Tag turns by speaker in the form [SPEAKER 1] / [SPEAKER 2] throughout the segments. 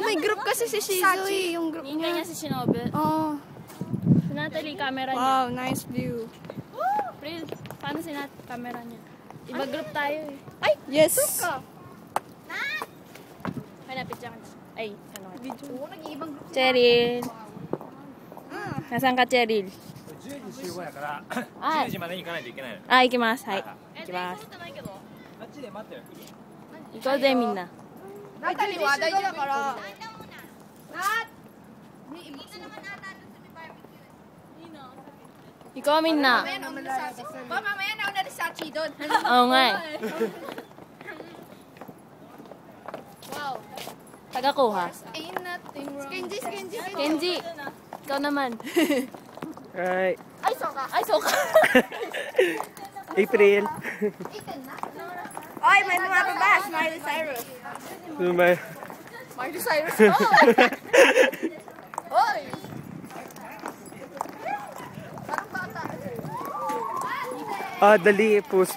[SPEAKER 1] May group kasi si Shizu eh. Yung group
[SPEAKER 2] Ingay niya si Shinobi.
[SPEAKER 1] Oh.
[SPEAKER 2] Si Natalie, camera niya.
[SPEAKER 1] Wow, nice view.
[SPEAKER 2] April, paano si Nat camera niya? Iba group tayo eh.
[SPEAKER 1] Ay! Yes!
[SPEAKER 2] Hanapit siya. Ay, ano ka?
[SPEAKER 1] Oo, nag-iibang group.
[SPEAKER 2] Cheryl. Nasaan ka, Cheryl?
[SPEAKER 3] 10時集合やから
[SPEAKER 2] あ
[SPEAKER 3] 10時までに行かないといけないの。
[SPEAKER 2] 行きます。はい。行きます。
[SPEAKER 3] あっちで待ってよ。
[SPEAKER 2] 行こうぜ、みんな。
[SPEAKER 1] ナタリーは大丈夫だから。
[SPEAKER 2] 行こう、みんな。
[SPEAKER 1] Mamaya nauna na si Sachi doon.
[SPEAKER 2] Oo nga eh.
[SPEAKER 1] Wow.
[SPEAKER 2] Taga-kuha.
[SPEAKER 1] Ain't nothing wrong. Kenji.
[SPEAKER 2] Kenji, ikaw naman.
[SPEAKER 4] Hi.
[SPEAKER 1] Ay, soka.
[SPEAKER 2] Ay, soka.
[SPEAKER 4] April.
[SPEAKER 1] Oy, may bumababa. Miley Cyrus.
[SPEAKER 4] Ano ba?
[SPEAKER 1] Miley Cyrus. Oy! Parang bata.
[SPEAKER 4] Dali. Post.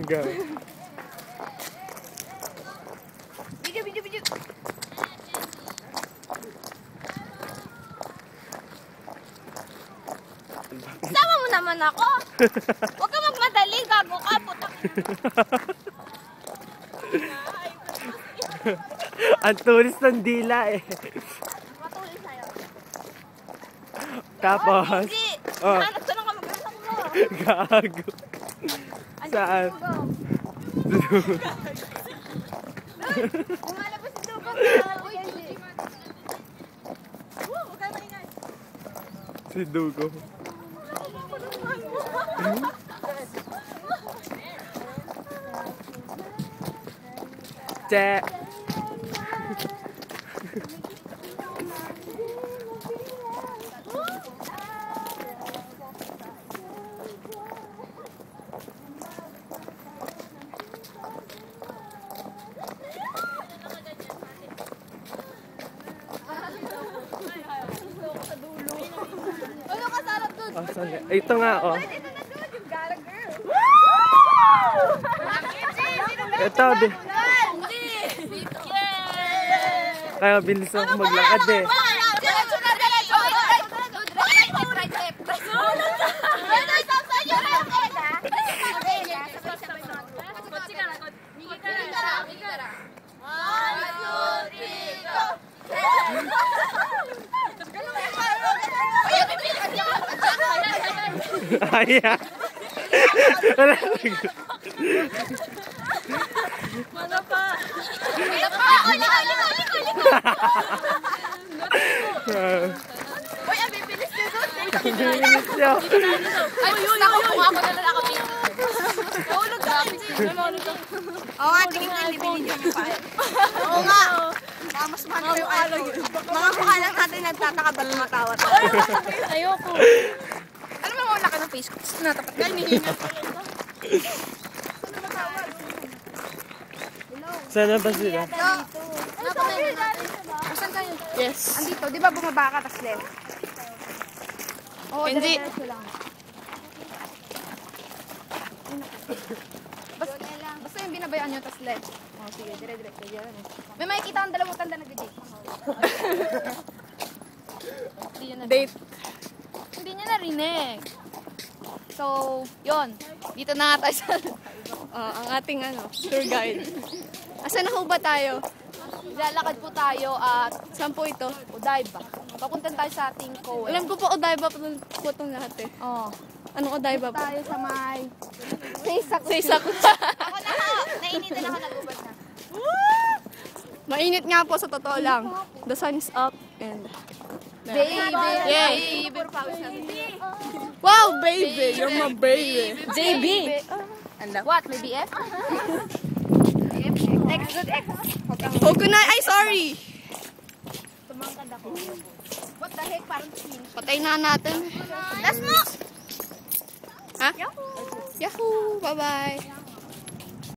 [SPEAKER 4] Go.
[SPEAKER 1] Video. Sama mo naman ako. Huwag ka magmadali, gago ka, putak.
[SPEAKER 4] Ang tulis ng dila eh.
[SPEAKER 1] Matuloy sa'yo.
[SPEAKER 4] Tapos.
[SPEAKER 1] Hindi.
[SPEAKER 4] Oh.
[SPEAKER 1] Hanap ka ng kamag-anak mo.
[SPEAKER 4] Gago. Saan?
[SPEAKER 1] Umalabas si Dugo. Uy, Gigi. Huwag kayo maingay.
[SPEAKER 4] Si Dugo. Che.
[SPEAKER 1] Ano ka sarap doon?
[SPEAKER 4] Saan ka? Ito nga, oh.
[SPEAKER 1] Ito na doon, yung Gala Girl.
[SPEAKER 4] Ito, kaya bilis ako maglakad eh. Ayan.
[SPEAKER 2] Mana pa?
[SPEAKER 1] Uy, ang bibilis na doon.
[SPEAKER 4] Bilis niya.
[SPEAKER 1] Ay, ako na lang ako. Tulog ka. Oo nga, tingin ko yung libili niyo pa. Oo nga. Mas mahal ko yung ano. Mga mukha lang natin nagtataka ba't matawa tayo.
[SPEAKER 2] Ayoko.
[SPEAKER 1] Ano mga wala ka ng face? Natapat ka, hinihingal.
[SPEAKER 4] Sana ba sila?
[SPEAKER 1] Asan tayo?
[SPEAKER 2] Yes.
[SPEAKER 1] Andito, di ba bumaba ka, tas left? Oo,
[SPEAKER 2] Kenji.
[SPEAKER 1] dire-diretso lang. Basta yung binabayaan nyo, tas left. Oh, sige, dire-diretso. Yan. May makikita ang dalawang tanda nag-date.
[SPEAKER 2] Date.
[SPEAKER 1] Hindi niya narinig. So, yon. Dito na nga tayo sa
[SPEAKER 2] Ang ating tour guide.
[SPEAKER 1] Asan na ho ba tayo? Lalakad po tayo at saan po ito? Odaiba. Papunta tayo sa ating Koe.
[SPEAKER 2] Alam ko po Odaiba po itong lahat eh.
[SPEAKER 1] Oh.
[SPEAKER 2] Anong Odaiba po?
[SPEAKER 1] Tayo sa may Seisaku.
[SPEAKER 2] Seisaku.
[SPEAKER 1] Ako na ho. Nainitan ako, nag-ubad na.
[SPEAKER 2] Mainit nga po sa totoo lang. The sun is up and...
[SPEAKER 1] Baby.
[SPEAKER 2] Yay.
[SPEAKER 1] Puro pawis na.
[SPEAKER 2] Wow, baby! You're my baby! JB!
[SPEAKER 1] What? May BF? X, good X.
[SPEAKER 2] Hokunai! Ay, sorry!
[SPEAKER 1] Tumangkad ako. What the heck? Parang tingin.
[SPEAKER 2] Patay na natin.
[SPEAKER 1] Last mo!
[SPEAKER 2] Ha? Yahoo! Bye-bye!